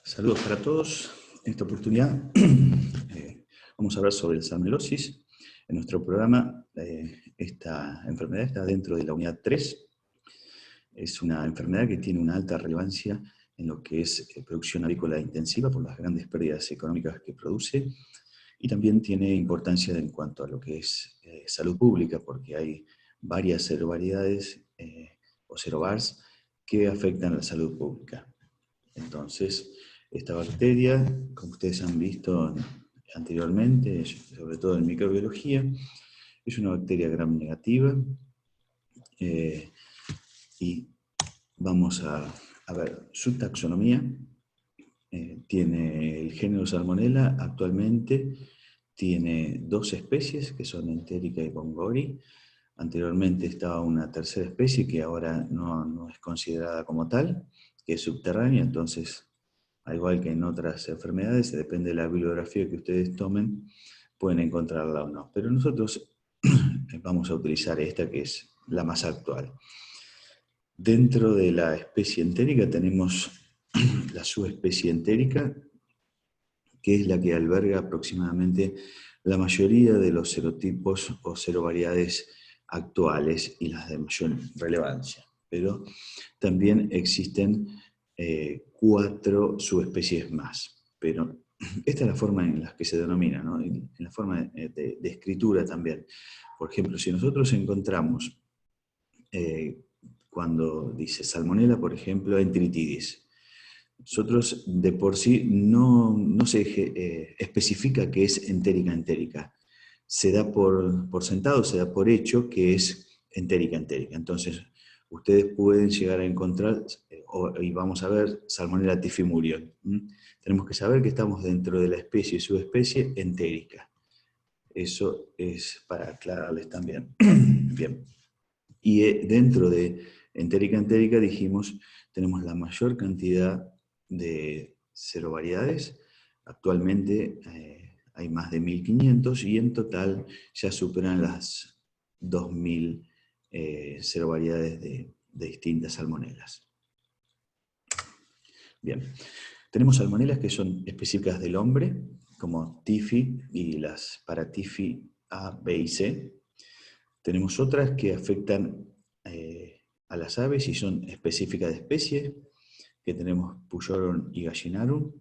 Saludos para todos. En esta oportunidad vamos a hablar sobre la salmonelosis. En nuestro programa esta enfermedad está dentro de la unidad 3. Es una enfermedad que tiene una alta relevancia en lo que es producción avícola intensiva por las grandes pérdidas económicas que produce, y también tiene importancia en cuanto a lo que es salud pública, porque hay varias serovariedades o serovars que afectan a la salud pública. Entonces, esta bacteria, como ustedes han visto anteriormente, sobre todo en microbiología, es una bacteria gram negativa, y vamos a ver su taxonomía. Tiene el género Salmonella, actualmente tiene 2 especies, que son Enterica y Bongori. Anteriormente estaba una tercera especie que ahora no es considerada como tal, que es subterránea. Entonces, al igual que en otras enfermedades, depende de la bibliografía que ustedes tomen, pueden encontrarla o no. Pero nosotros vamos a utilizar esta, que es la más actual. Dentro de la especie entérica tenemos la subespecie entérica, que es la que alberga aproximadamente la mayoría de los serotipos o serovariedades actuales y las de mayor relevancia. Pero también existen 4 subespecies más. Pero esta es la forma en la que se denomina, ¿no? En la forma de escritura también. Por ejemplo, si nosotros encontramos, cuando dice Salmonella, por ejemplo, Enteritidis, nosotros de por sí no se especifica que es entérica. Se da por sentado, se da por hecho que es entérica. Entonces, ustedes pueden llegar a encontrar, y vamos a ver, Salmonella typhimurion. Tenemos que saber que estamos dentro de la especie y subespecie entérica. Eso es para aclararles también. Bien. Y dentro de entérica dijimos, tenemos la mayor cantidad de serovariedades. Actualmente hay más de 1500 y en total ya superan las 2000 serovariedades de distintas salmonelas. Bien, tenemos salmonelas que son específicas del hombre, como TIFI y las paraTIFI A, B y C. Tenemos otras que afectan a las aves y son específicas de especies, que tenemos Pujorum y Gallinarum.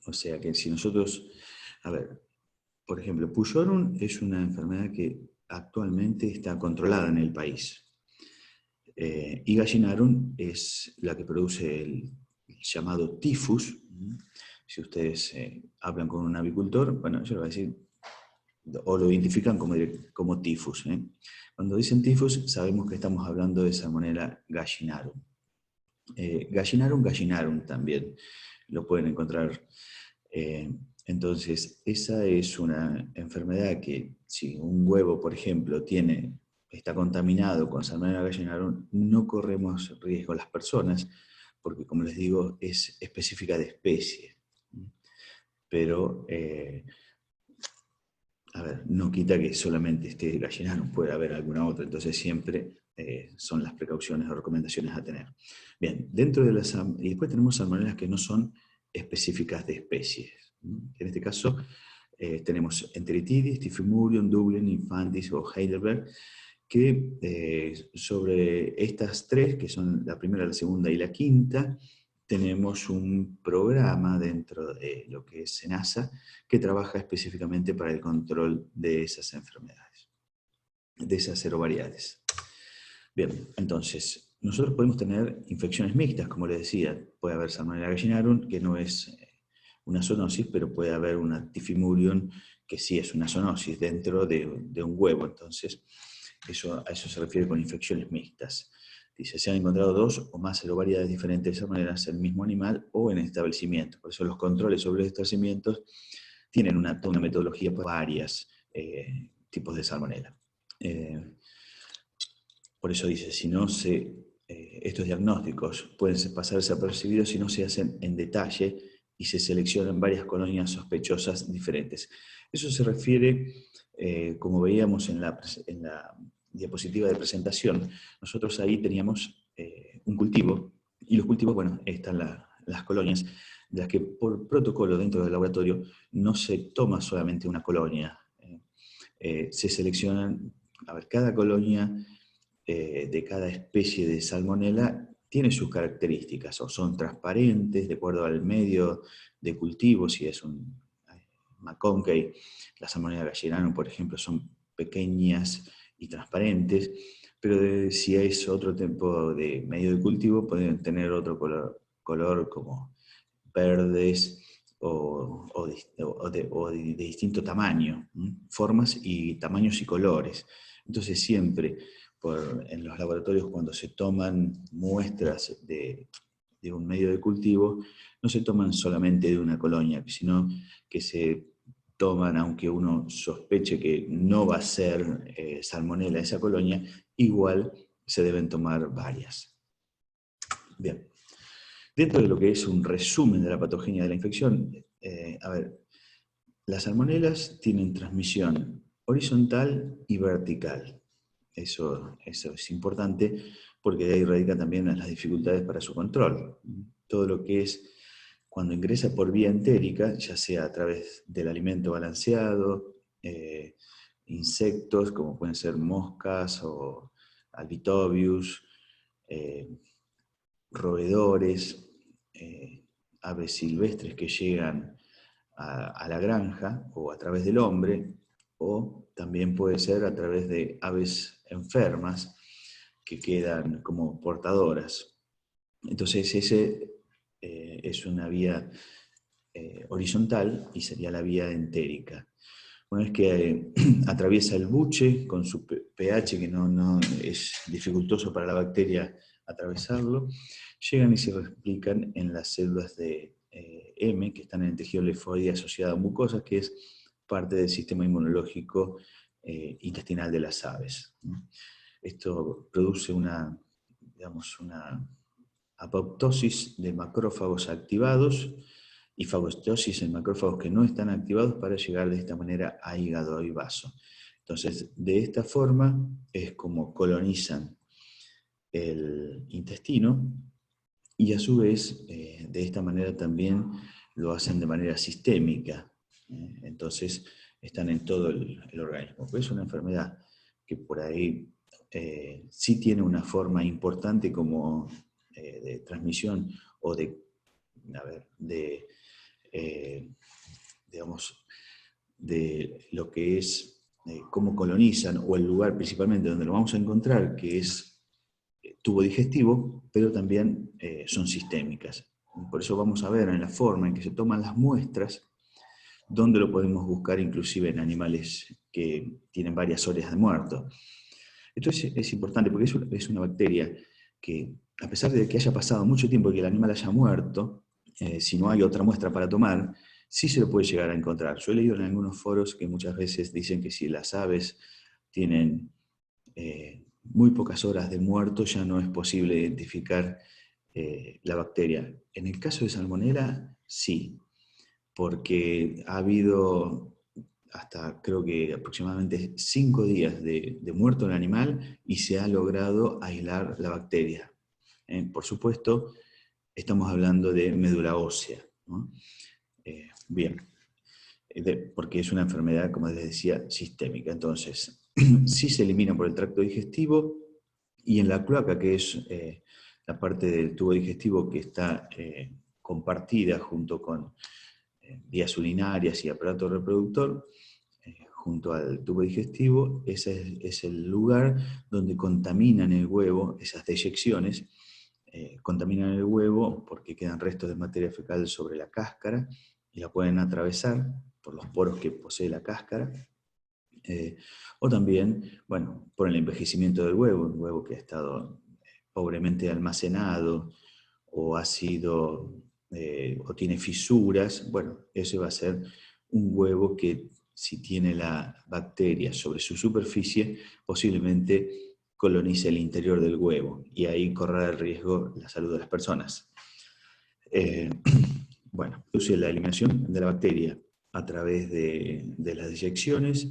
O sea que si nosotros, a ver, por ejemplo, Pujorum es una enfermedad que actualmente está controlada en el país. Y Gallinarum es la que produce el llamado tifus. Si ustedes hablan con un avicultor, bueno, yo le voy a decir, o lo identifican como tifus. Cuando dicen tifus, sabemos que estamos hablando de Salmonella Gallinarum. Gallinarum también lo pueden encontrar. Entonces, esa es una enfermedad que, si un huevo, por ejemplo, está contaminado con Salmonella Gallinarum, no corremos riesgo las personas, porque, como les digo, es específica de especie. Pero a ver, no quita que solamente esté Gallinarum, puede haber alguna otra. Entonces siempre son las precauciones o recomendaciones a tener. Bien, dentro de las... Y después tenemos salmonelas que no son específicas de especies. En este caso tenemos Enteritidis, Typhimurium, Dublin, Infantis o Heidelberg, que sobre estas 3, que son la primera, la segunda y la quinta, tenemos un programa dentro de lo que es SENASA que trabaja específicamente para el control de esas enfermedades, de esas serovariedades. Bien, entonces, nosotros podemos tener infecciones mixtas, como les decía. Puede haber Salmonella Gallinarum, que no es una zoonosis, pero puede haber una Typhimurium, que sí es una zoonosis dentro de un huevo. Entonces, a eso se refiere con infecciones mixtas. Dice, se han encontrado 2 o más serovariedades diferentes de salmonelas en el mismo animal o en el establecimiento. Por eso los controles sobre los establecimientos tienen una metodología para varios tipos de salmonela. Por eso dice, estos diagnósticos pueden pasar desapercibidos si no se hacen en detalle y se seleccionan varias colonias sospechosas diferentes. Eso se refiere, como veíamos en la diapositiva de presentación, nosotros ahí teníamos un cultivo, y los cultivos, bueno, están las colonias. de las que por protocolo dentro del laboratorio no se toma solamente una colonia. Se seleccionan, a ver, cada colonia de cada especie de salmonela tiene sus características, o son transparentes de acuerdo al medio de cultivo, si es un McConkey, la salmonella gallinanum, por ejemplo, son pequeñas y transparentes, pero si es otro tipo de medio de cultivo, pueden tener otro color como verdes o de distinto tamaño, formas y tamaños y colores. Entonces siempre en los laboratorios cuando se toman muestras de un medio de cultivo, no se toman solamente de una colonia, sino que se toman, aunque uno sospeche que no va a ser salmonela esa colonia, igual se deben tomar varias. Bien. Dentro de lo que es un resumen de la patogenia de la infección, a ver, las salmonelas tienen transmisión horizontal y vertical. Eso es importante porque de ahí radican también las dificultades para su control. Todo lo que es cuando ingresa por vía entérica, ya sea a través del alimento balanceado, insectos como pueden ser moscas o albitobius, roedores, aves silvestres que llegan a la granja o a través del hombre, o también puede ser a través de aves enfermas que quedan como portadoras. Entonces ese es una vía horizontal y sería la vía entérica. Una vez que atraviesa el buche con su pH, que no es dificultoso para la bacteria atravesarlo, llegan y se replican en las células de M, que están en el tejido linfoide asociado a mucosas, que es parte del sistema inmunológico intestinal de las aves. Esto produce una apoptosis de macrófagos activados y fagostosis en macrófagos que no están activados para llegar de esta manera a hígado y vaso. Entonces, de esta forma es como colonizan el intestino y a su vez, de esta manera también lo hacen de manera sistémica. Entonces, están en todo el organismo. Pues es una enfermedad que por ahí sí tiene una forma importante como de transmisión o digamos, de lo que es cómo colonizan, o el lugar principalmente donde lo vamos a encontrar, que es tubo digestivo, pero también son sistémicas. Por eso vamos a ver en la forma en que se toman las muestras, donde lo podemos buscar inclusive en animales que tienen varias horas de muerto. Esto es importante porque es una bacteria que, a pesar de que haya pasado mucho tiempo y que el animal haya muerto, si no hay otra muestra para tomar, sí se lo puede llegar a encontrar. Yo he leído en algunos foros que muchas veces dicen que si las aves tienen muy pocas horas de muerto, ya no es posible identificar la bacteria. En el caso de Salmonella, sí, porque ha habido hasta creo que aproximadamente 5 días de muerto el animal y se ha logrado aislar la bacteria. Por supuesto, estamos hablando de médula ósea, ¿no? Bien, porque es una enfermedad, como les decía, sistémica. Entonces, sí se elimina por el tracto digestivo y en la cloaca, que es la parte del tubo digestivo que está compartida junto con vías urinarias y aparato reproductor, junto al tubo digestivo, ese es el lugar donde contaminan el huevo, esas deyecciones, contaminan el huevo porque quedan restos de materia fecal sobre la cáscara y la pueden atravesar por los poros que posee la cáscara, o también, bueno, por el envejecimiento del huevo, un huevo que ha estado pobremente almacenado o ha sido o tiene fisuras, bueno, ese va a ser un huevo que si tiene la bacteria sobre su superficie, posiblemente colonice el interior del huevo y ahí correrá el riesgo la salud de las personas. Bueno, produce la eliminación de la bacteria a través de las deyecciones,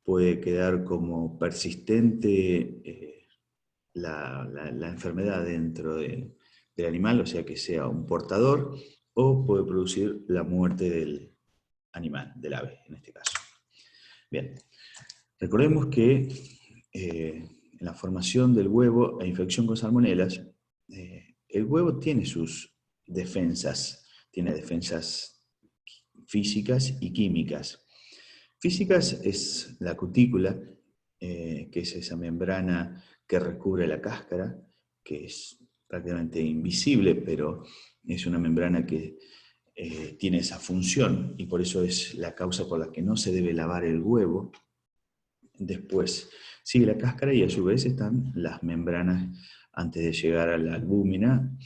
puede quedar como persistente la enfermedad dentro del animal, o sea que sea un portador, o puede producir la muerte del animal, del ave en este caso. Bien, recordemos que en la formación del huevo e infección con salmonelas, el huevo tiene sus defensas, tiene defensas físicas y químicas. Físicas es la cutícula, que es esa membrana que recubre la cáscara, que es prácticamente invisible, pero es una membrana que tiene esa función y por eso es la causa por la que no se debe lavar el huevo. Después sigue la cáscara y a su vez están las membranas antes de llegar a la albúmina,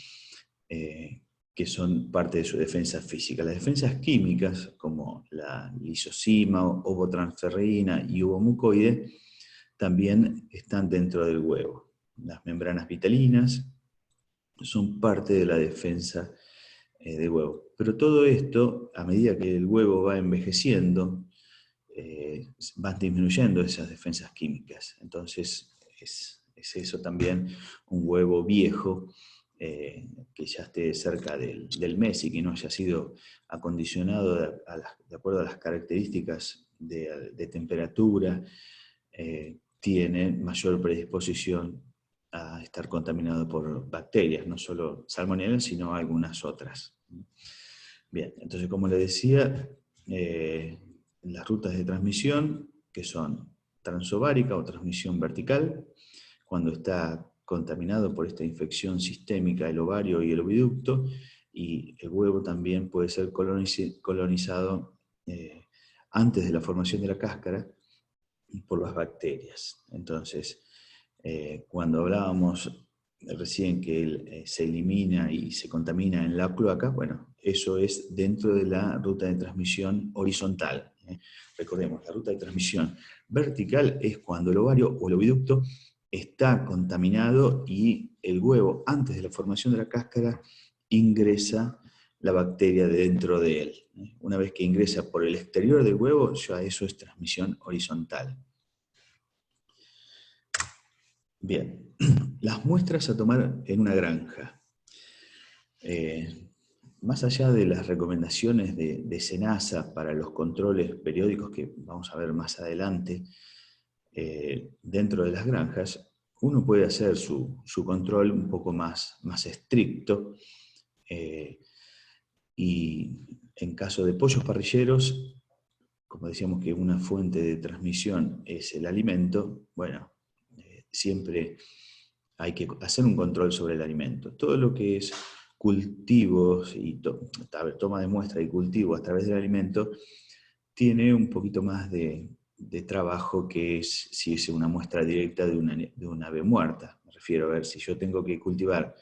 que son parte de su defensa física. Las defensas químicas, como la lisozima, ovotransferrina y ovomucoide, también están dentro del huevo. Las membranas vitalinas son parte de la defensa del huevo. Pero todo esto, a medida que el huevo va envejeciendo, van disminuyendo esas defensas químicas. Entonces es eso también un huevo viejo, que ya esté cerca del mes y que no haya sido acondicionado de acuerdo a las características de temperatura, tiene mayor predisposición a estar contaminado por bacterias, no solo salmonelas, sino algunas otras. Bien, entonces como le decía, las rutas de transmisión, que son transovárica o transmisión vertical, cuando está contaminado por esta infección sistémica el ovario y el oviducto, y el huevo también puede ser colonizado antes de la formación de la cáscara por las bacterias. Entonces, cuando hablábamos recién que se elimina y se contamina en la cloaca, bueno, eso es dentro de la ruta de transmisión horizontal. Recordemos, la ruta de transmisión vertical es cuando el ovario o el oviducto está contaminado y el huevo, antes de la formación de la cáscara, ingresa la bacteria dentro de él. Una vez que ingresa por el exterior del huevo, ya eso es transmisión horizontal. Bien, las muestras a tomar en una granja. Más allá de las recomendaciones de SENASA para los controles periódicos que vamos a ver más adelante, dentro de las granjas, uno puede hacer su control un poco más estricto, y en caso de pollos parrilleros, como decíamos que una fuente de transmisión es el alimento, bueno, siempre hay que hacer un control sobre el alimento. Todo lo que es cultivos y toma de muestra y cultivo a través del alimento tiene un poquito más de trabajo que es si es una muestra directa de una ave muerta. Me refiero a ver, si yo tengo que cultivar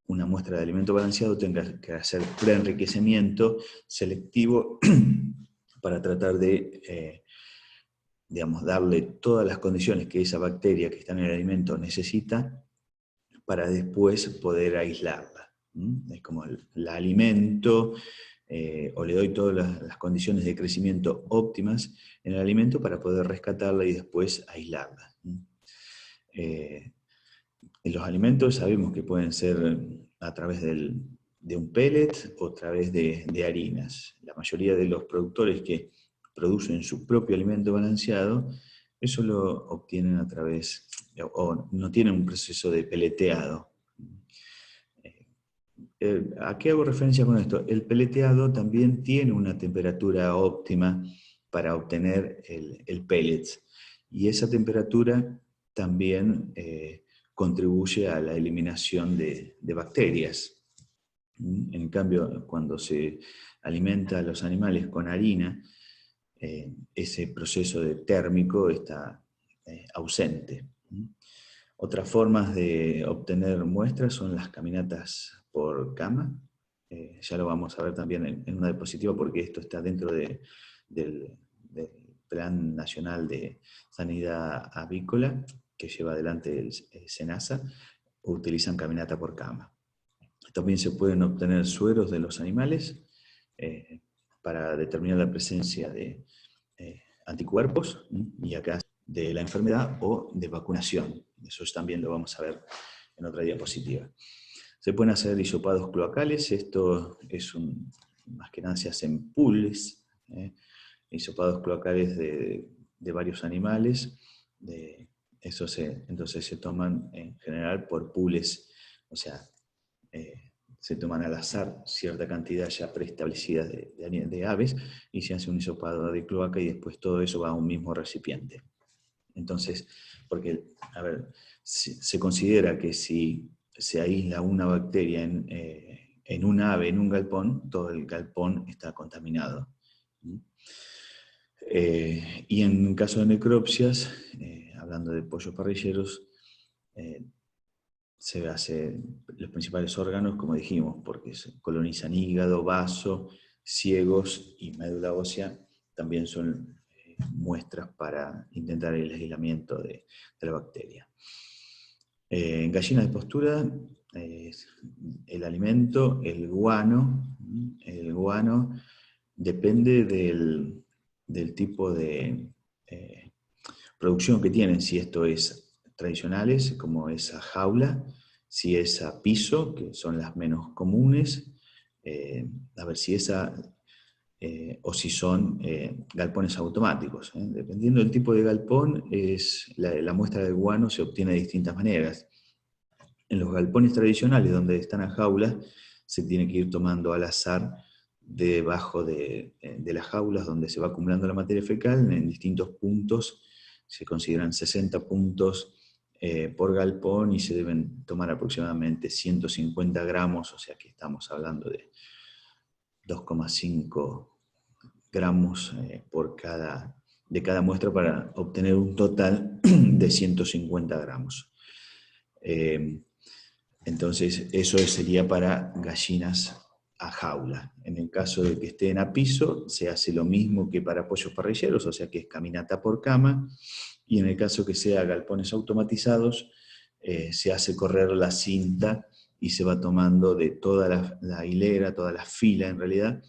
una muestra de alimento balanceado, tengo que hacer preenriquecimiento selectivo para tratar de darle todas las condiciones que esa bacteria que está en el alimento necesita para después poder aislarla. Es como la alimento, o le doy todas las condiciones de crecimiento óptimas en el alimento para poder rescatarla y después aislarla. Los alimentos sabemos que pueden ser a través de un pellet o a través de harinas. La mayoría de los productores que producen su propio alimento balanceado, eso lo obtienen a través, o no tienen un proceso de peleteado. ¿A qué hago referencia con esto? El peleteado también tiene una temperatura óptima para obtener el pellet, y esa temperatura también contribuye a la eliminación de bacterias. En cambio, cuando se alimenta a los animales con harina, ese proceso térmico está ausente. Otras formas de obtener muestras son las caminatas por cama. Ya lo vamos a ver también en una diapositiva, porque esto está dentro del Plan Nacional de Sanidad Avícola que lleva adelante el SENASA. Utilizan caminata por cama. También se pueden obtener sueros de los animales para determinar la presencia de anticuerpos, y acá de la enfermedad o de vacunación. Eso también lo vamos a ver en otra diapositiva. Se pueden hacer hisopados cloacales, esto es más que nada se hacen pools, hisopados cloacales de varios animales, entonces se toman en general por pools, o sea, se toman al azar cierta cantidad ya preestablecida de aves y se hace un hisopado de cloaca y después todo eso va a un mismo recipiente. Entonces, porque, a ver, se considera que si se aísla una bacteria en un ave, en un galpón, todo el galpón está contaminado. Y en caso de necropsias, hablando de pollos parrilleros, se hace los principales órganos, como dijimos, porque se colonizan hígado, vaso, ciegos y médula ósea, también son muestras para intentar el aislamiento de la bacteria. En gallinas de postura, el alimento, el guano depende del tipo de producción que tienen, si esto es tradicionales, como es a jaula, si es a piso, que son las menos comunes, a ver si esa, o si son galpones automáticos. Dependiendo del tipo de galpón, la muestra del guano se obtiene de distintas maneras. En los galpones tradicionales, donde están a jaula, se tiene que ir tomando al azar debajo de las jaulas donde se va acumulando la materia fecal, en distintos puntos. Se consideran 60 puntos por galpón y se deben tomar aproximadamente 150 gramos, o sea que estamos hablando de 2,5 gramos de cada muestra para obtener un total de 150 gramos. Entonces, eso sería para gallinas a jaula. En el caso de que estén a piso, se hace lo mismo que para pollos parrilleros, o sea que es caminata por cama, y en el caso que sea galpones automatizados, se hace correr la cinta y se va tomando de toda la hilera, toda la fila en realidad,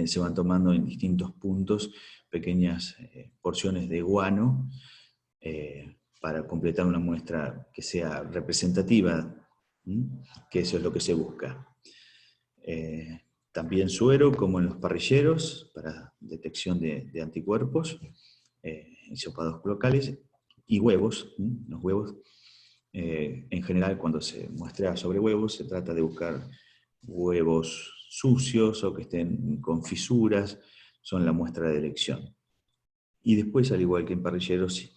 se van tomando en distintos puntos pequeñas porciones de guano, para completar una muestra que sea representativa, que eso es lo que se busca. También suero, como en los parrilleros, para detección de anticuerpos, hisopados locales, y huevos. Los huevos, en general, cuando se muestra sobre huevos, se trata de buscar huevos sucios o que estén con fisuras, son la muestra de elección. Y después, al igual que en parrilleros,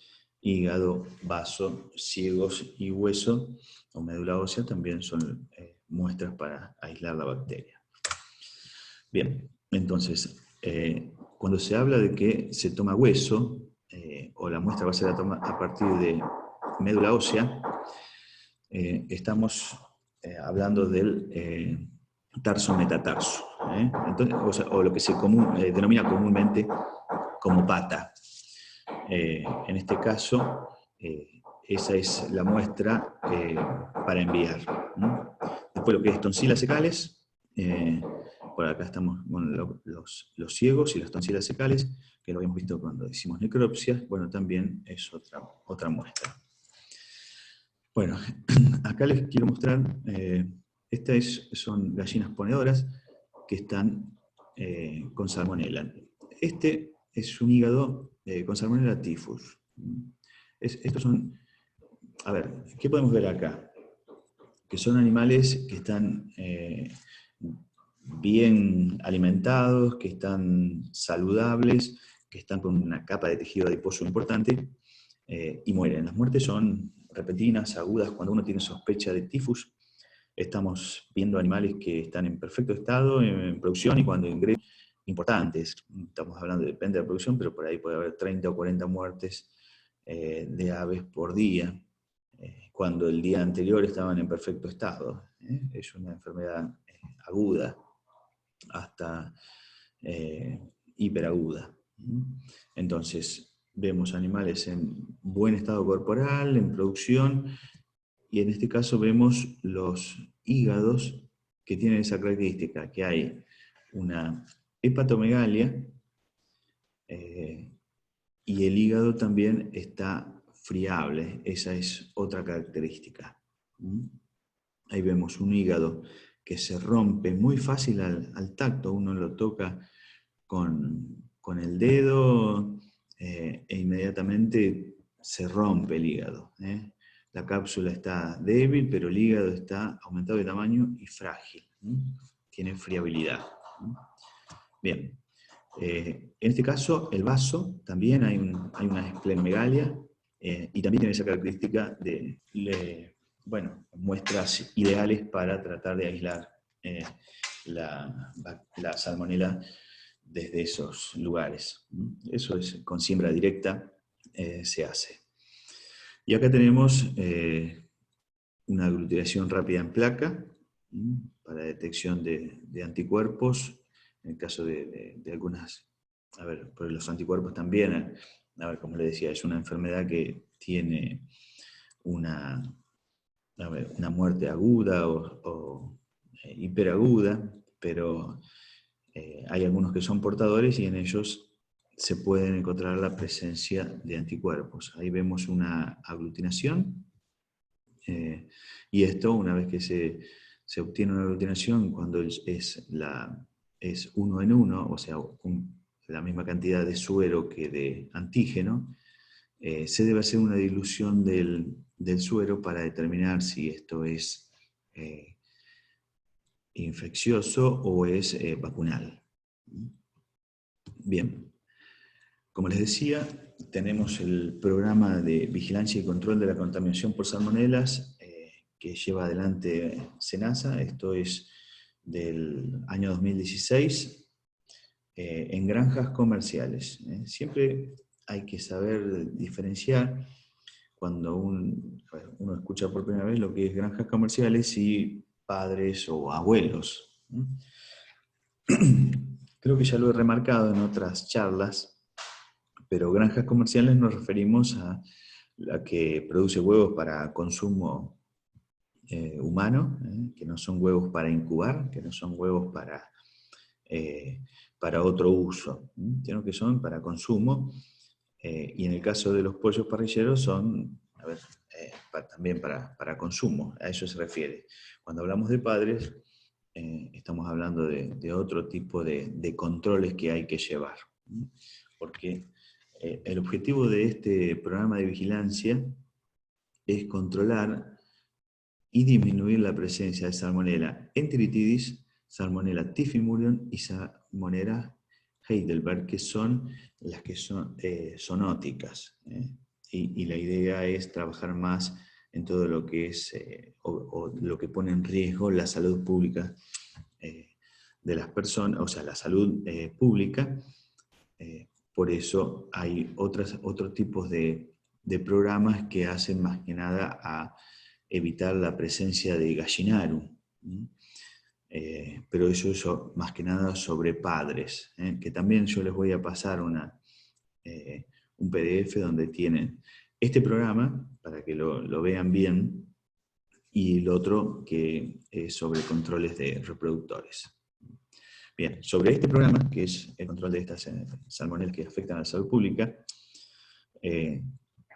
hígado, vaso, ciegos y hueso o médula ósea también son muestras para aislar la bacteria. Bien, entonces, cuando se habla de que se toma hueso, o la muestra va a ser a partir de médula ósea, estamos hablando del tarso metatarso, entonces, o lo que se denomina comúnmente como pata. En este caso, esa es la muestra para enviar. Después lo que es tonsilas secales, por acá estamos con los ciegos y las tonsilas secales, que lo habíamos visto cuando hicimos necropsia, bueno, también es otra muestra. Bueno, acá les quiero mostrar, estas son gallinas ponedoras que están con salmonella. Este es un hígado con Salmonella typhus. Estos son, a ver, ¿qué podemos ver acá? Que son animales que están bien alimentados, que están saludables, que están con una capa de tejido adiposo importante, y mueren. Las muertes son repentinas, agudas, cuando uno tiene sospecha de tifus. Estamos viendo animales que están en perfecto estado, en producción, y cuando ingresan, importantes, estamos hablando, depende de la producción, pero por ahí puede haber 30 o 40 muertes de aves por día, cuando el día anterior estaban en perfecto estado. Es una enfermedad aguda, hasta hiperaguda. Entonces, vemos animales en buen estado corporal, en producción, y en este caso vemos los hígados que tienen esa característica, que hay una hepatomegalia, y el hígado también está friable, esa es otra característica. Ahí vemos un hígado que se rompe muy fácil al tacto, uno lo toca con el dedo e inmediatamente se rompe el hígado. La cápsula está débil, pero el hígado está aumentado de tamaño y frágil. Tiene friabilidad. Bien. En este caso, el vaso también hay una esplenomegalia y también tiene esa característica de muestras ideales para tratar de aislar la salmonela desde esos lugares. Eso es con siembra directa, se hace. Y acá tenemos una aglutinación rápida en placa para detección de anticuerpos, en el caso de algunas, pero los anticuerpos también, como le decía, es una enfermedad que tiene una muerte aguda o hiperaguda, pero hay algunos que son portadores y en ellos se puede encontrar la presencia de anticuerpos. Ahí vemos una aglutinación, y esto, una vez que se obtiene una aglutinación, cuando es uno en uno, o sea, la misma cantidad de suero que de antígeno, se debe hacer una dilución del suero para determinar si esto es infeccioso o es vacunal. Bien, como les decía, tenemos el programa de vigilancia y control de la contaminación por salmonelas que lleva adelante SENASA. Esto es del año 2016 en granjas comerciales. Siempre hay que saber diferenciar cuando uno escucha por primera vez lo que es granjas comerciales y padres o abuelos. Creo que ya lo he remarcado en otras charlas, pero granjas comerciales nos referimos a la que produce huevos para consumo humano, que no son huevos para incubar, que no son huevos para otro uso, sino que son para consumo. Y en el caso de los pollos parrilleros son también para consumo, a eso se refiere. Cuando hablamos de padres, estamos hablando de otro tipo de controles que hay que llevar. Porque el objetivo de este programa de vigilancia es controlar y disminuir la presencia de Salmonella enteritidis, Salmonella typhimurion y Salmonella Heidelberg, que son las que son zoonóticas. Y la idea es trabajar más en todo lo que es o lo que pone en riesgo la salud pública de las personas, o sea, la salud pública. Por eso hay otros tipos de programas que hacen más que nada a evitar la presencia de gallinarum. Pero eso es más que nada sobre padres, que también yo les voy a pasar un PDF donde tienen este programa para que lo vean bien y el otro que es sobre controles de reproductores. Bien, sobre este programa, que es el control de estas salmonelas que afectan a la salud pública,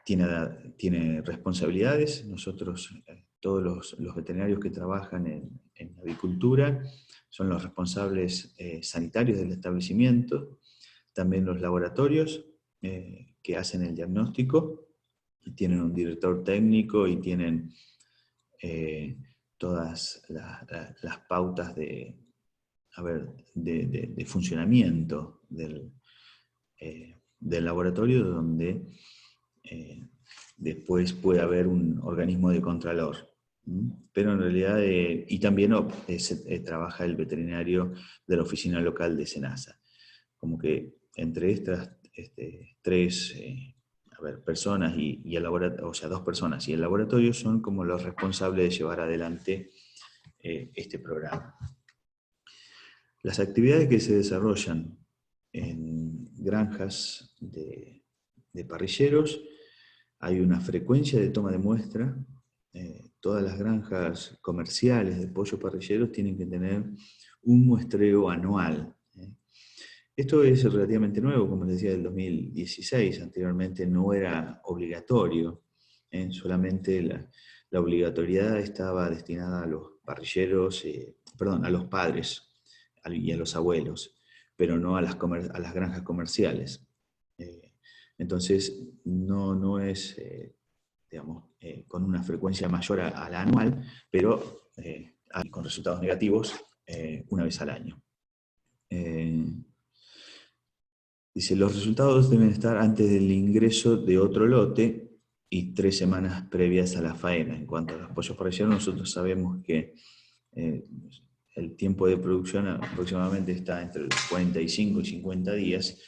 tiene responsabilidades. Nosotros, todos los veterinarios que trabajan en avicultura, son los responsables sanitarios del establecimiento, también los laboratorios que hacen el diagnóstico, y tienen un director técnico y tienen todas las pautas de funcionamiento del laboratorio, donde después puede haber un organismo de contralor. Pero en realidad, y también trabaja el veterinario de la oficina local de SENASA. Como que entre estas tres personas y el laboratorio, o sea, dos personas y el laboratorio son como los responsables de llevar adelante este programa. Las actividades que se desarrollan en granjas de parrilleros, hay una frecuencia de toma de muestra. Todas las granjas comerciales de pollos parrilleros tienen que tener un muestreo anual. Esto es relativamente nuevo, como les decía, del 2016. Anteriormente no era obligatorio. Solamente la obligatoriedad estaba destinada a los parrilleros, perdón, a los padres y a los abuelos, pero no a a las granjas comerciales. Entonces, no es, digamos, con una frecuencia mayor a la anual, pero con resultados negativos una vez al año. Dice, los resultados deben estar antes del ingreso de otro lote y 3 semanas previas a la faena. En cuanto a los pollos parrilleros, nosotros sabemos que el tiempo de producción aproximadamente está entre los 45 y 50 días.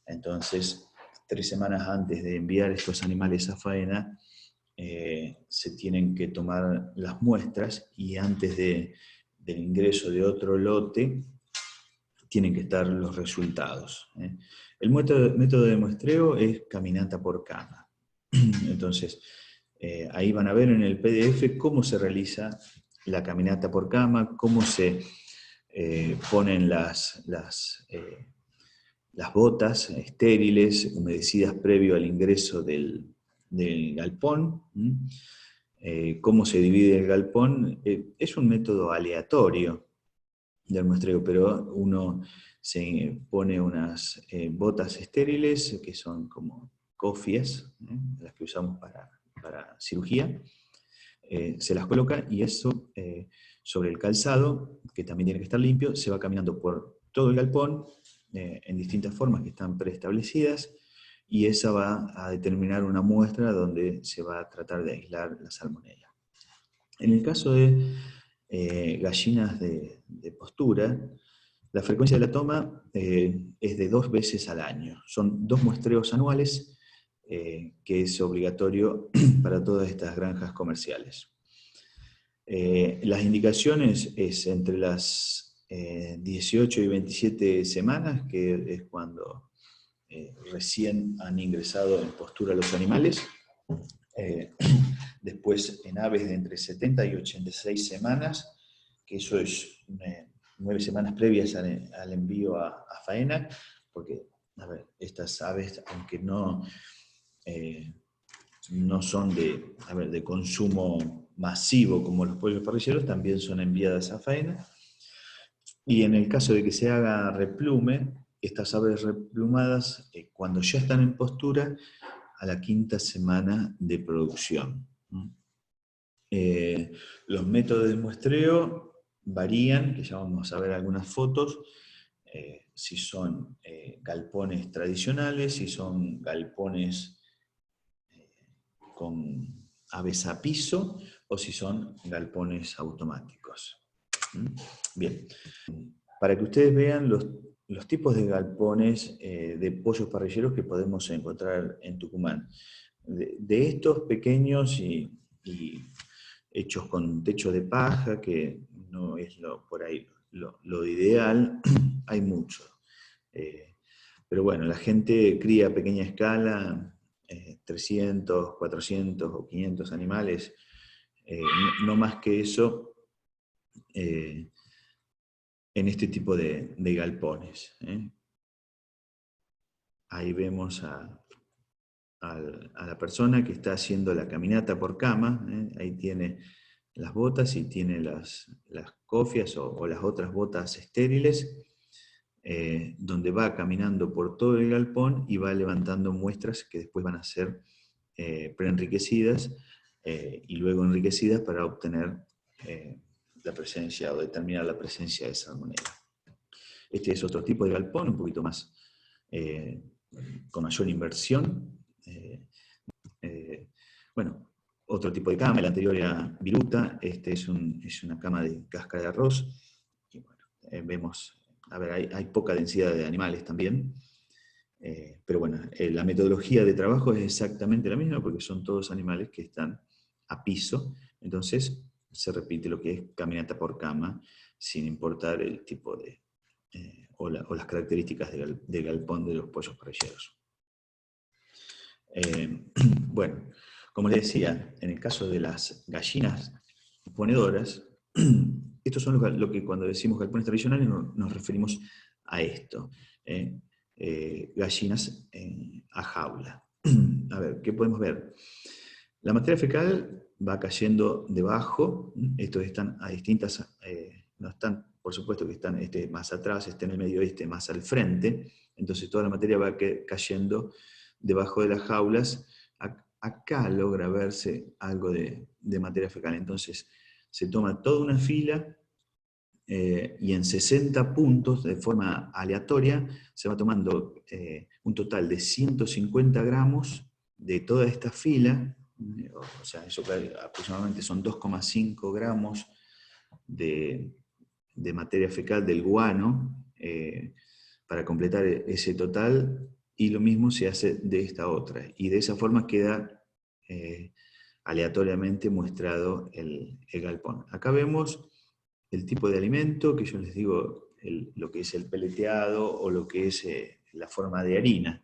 Entonces, 3 semanas antes de enviar estos animales a faena, se tienen que tomar las muestras y antes del ingreso de otro lote tienen que estar los resultados. El método de muestreo es caminata por cama. Entonces, ahí van a ver en el PDF cómo se realiza la caminata por cama, cómo se ponen las botas estériles, humedecidas previo al ingreso del galpón, cómo se divide el galpón. Es un método aleatorio del muestreo, pero uno se pone unas botas estériles que son como cofias, las que usamos para cirugía, se las coloca y eso sobre el calzado, que también tiene que estar limpio, se va caminando por todo el galpón en distintas formas que están preestablecidas y esa va a determinar una muestra donde se va a tratar de aislar la salmonela. En el caso de gallinas de postura, la frecuencia de la toma es de 2 veces al año. Son 2 muestreos anuales que es obligatorio para todas estas granjas comerciales. Las indicaciones es entre las 18 y 27 semanas, que es cuando recién han ingresado en postura los animales. Después en aves de entre 70 y 86 semanas, que eso es 9 semanas previas al envío a faena, porque a ver, estas aves, aunque no son de consumo masivo como los pollos parrilleros, también son enviadas a faena. Y en el caso de que se haga replume, estas aves replumadas, cuando ya están en postura, a la 5ª semana de producción. Los métodos de muestreo varían, que ya vamos a ver algunas fotos, si son galpones tradicionales, si son galpones con aves a piso, o si son galpones automáticos. Bien, para que ustedes vean los tipos de galpones de pollos parrilleros que podemos encontrar en Tucumán. De estos pequeños y hechos con techo de paja, que no es por ahí lo ideal, hay mucho. Pero bueno, la gente cría a pequeña escala 300, 400 o 500 animales, no más que eso, en este tipo de galpones. Ahí vemos a la persona que está haciendo la caminata por cama, ahí tiene las botas y tiene las cofias o las otras botas estériles, donde va caminando por todo el galpón y va levantando muestras que después van a ser preenriquecidas y luego enriquecidas para obtener la presencia o determinar la presencia de salmonela. Este es otro tipo de galpón, un poquito más con mayor inversión. Bueno, otro tipo de cama, el anterior era viruta, este es una cama de cáscara de arroz. Y bueno, vemos, a ver, hay poca densidad de animales también, pero bueno, la metodología de trabajo es exactamente la misma porque son todos animales que están a piso, entonces se repite lo que es caminata por cama, sin importar el tipo de, o las características del galpón de los pollos parrilleros. Bueno, como les decía, en el caso de las gallinas ponedoras, estos son lo que cuando decimos galpones tradicionales nos referimos a esto. Gallinas a jaula. A ver, ¿qué podemos ver? La materia fecal va cayendo debajo. Estos están a distintas, no están, por supuesto que están más atrás, este en el medio, más al frente. Entonces toda la materia va cayendo debajo de las jaulas. Acá logra verse algo de materia fecal. Entonces se toma toda una fila y en 60 puntos, de forma aleatoria, se va tomando un total de 150 gramos de toda esta fila, o sea, eso aproximadamente son 2,5 gramos de materia fecal del guano, para completar ese total, y lo mismo se hace de esta otra, y de esa forma queda aleatoriamente muestrado el galpón. Acá vemos el tipo de alimento, que yo les digo lo que es el peleteado o lo que es la forma de harina.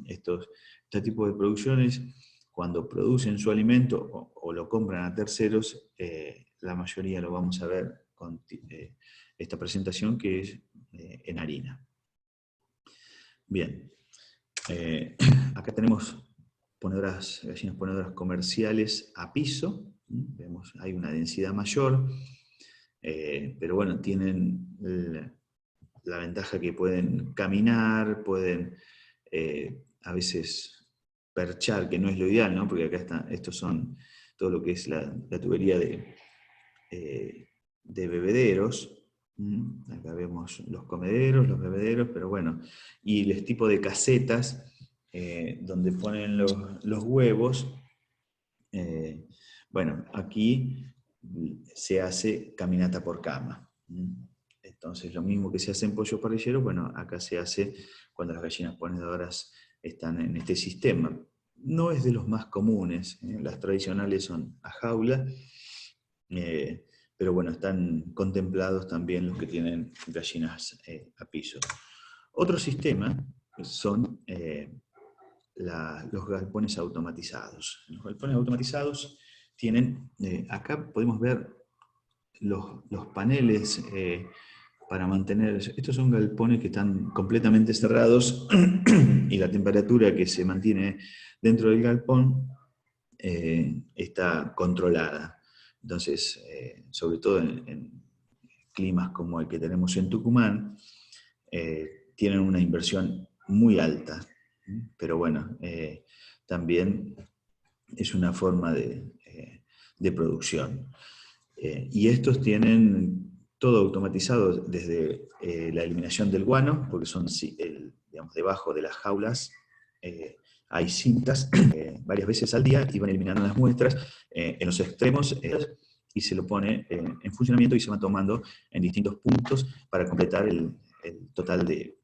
Este tipo de producciones, cuando producen su alimento o lo compran a terceros, la mayoría lo vamos a ver con esta presentación, que es en harina. Bien, acá tenemos gallinas ponedoras comerciales a piso. Vemos, hay una densidad mayor, pero bueno, tienen la ventaja que pueden caminar, pueden a veces perchar, que no es lo ideal, ¿no? Porque acá estos son todo lo que es la tubería de bebederos. Acá vemos los comederos, los bebederos, pero bueno, y el tipo de casetas donde ponen los huevos. Bueno, aquí se hace caminata por cama. Entonces, lo mismo que se hace en pollo parrillero, bueno, acá se hace cuando las gallinas ponedoras están en este sistema. No es de los más comunes, las tradicionales son a jaula, pero bueno, están contemplados también los que tienen gallinas a piso. Otro sistema son los galpones automatizados. Los galpones automatizados tienen, acá podemos ver los paneles para mantener, estos son galpones que están completamente cerrados y la temperatura que se mantiene dentro del galpón está controlada. Entonces, sobre todo en climas como el que tenemos en Tucumán, tienen una inversión muy alta. Pero bueno, también es una forma de producción. Y estos tienen todo automatizado desde la eliminación del guano, porque son, digamos, debajo de las jaulas hay cintas varias veces al día y van eliminando las muestras en los extremos y se lo pone en funcionamiento y se va tomando en distintos puntos para completar el total de...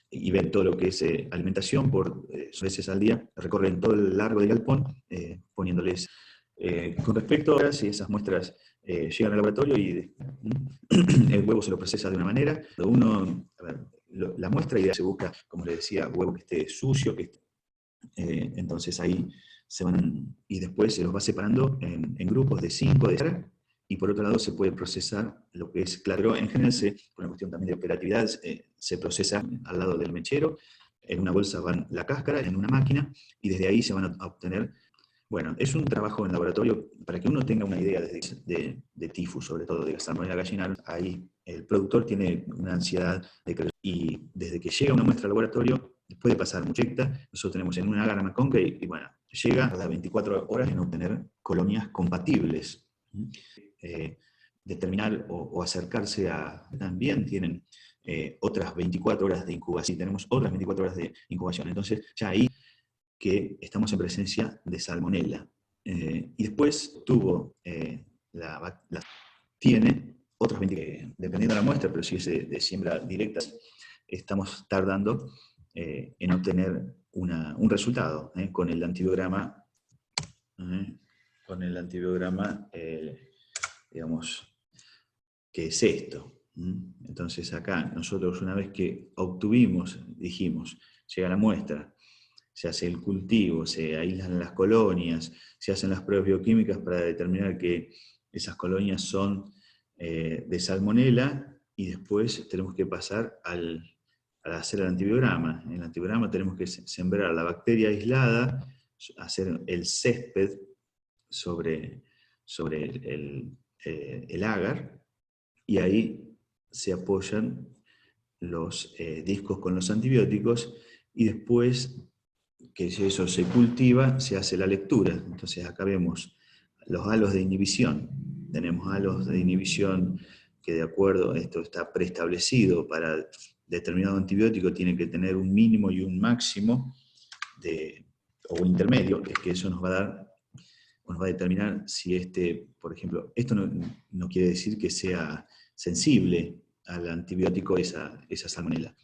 y ven todo lo que es alimentación por veces al día, recorren todo el largo del galpón poniéndoles... con respecto a si esas muestras llegan al laboratorio y el huevo se lo procesa de una manera, la muestra ideal se busca, como les decía, huevo que esté sucio, entonces ahí se van, y después se los va separando en grupos de 5 de cara, y por otro lado se puede procesar lo que es claro, en general por una cuestión también de operatividad, se procesa al lado del mechero, en una bolsa van la cáscara, en una máquina, y desde ahí se van a obtener. Bueno, es un trabajo en laboratorio para que uno tenga una idea de tifus, sobre todo de Salmonella gallinarum. Ahí el productor tiene una ansiedad y desde que llega una muestra al laboratorio, puede pasar mucha. Nosotros tenemos en una agarra conca y bueno, llega a las 24 horas en obtener colonias compatibles. Determinar o acercarse a... También tienen otras 24 horas de incubación. Tenemos otras 24 horas de incubación. Entonces, ya ahí que estamos en presencia de salmonella. Y después tiene otros 20, dependiendo de la muestra, pero si es de siembra directa, estamos tardando en obtener un resultado con el antibiograma, digamos, que es esto. Entonces acá nosotros una vez que obtuvimos, dijimos, llega la muestra, se hace el cultivo, se aíslan las colonias, se hacen las pruebas bioquímicas para determinar que esas colonias son de salmonela, y después tenemos que pasar a hacer el antibiograma. En el antibiograma tenemos que sembrar la bacteria aislada, hacer el césped sobre el agar, y ahí se apoyan los discos con los antibióticos, y después que eso se cultiva, se hace la lectura. Entonces acá vemos los halos de inhibición. Tenemos halos de inhibición que, de acuerdo, esto está preestablecido para determinado antibiótico, tiene que tener un mínimo y un máximo o un intermedio, es que eso nos va a dar, nos va a determinar si por ejemplo, esto no quiere decir que sea sensible al antibiótico esa salmonela,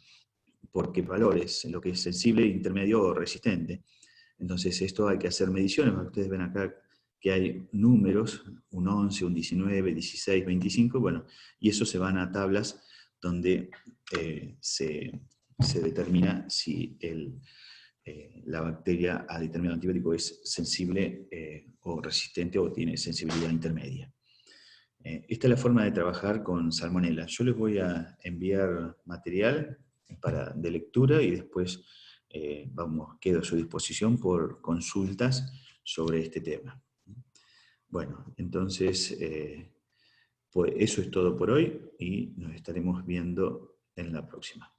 porque valores, lo que es sensible, intermedio o resistente. Entonces esto hay que hacer mediciones. Ustedes ven acá que hay números, un 11, un 19, 16, 25, bueno, y eso se van a tablas donde se determina si la bacteria a determinado antibiótico es sensible o resistente o tiene sensibilidad intermedia. Esta es la forma de trabajar con salmonela. Yo les voy a enviar material de lectura, y después quedo a su disposición por consultas sobre este tema. Bueno, entonces, pues eso es todo por hoy, y nos estaremos viendo en la próxima.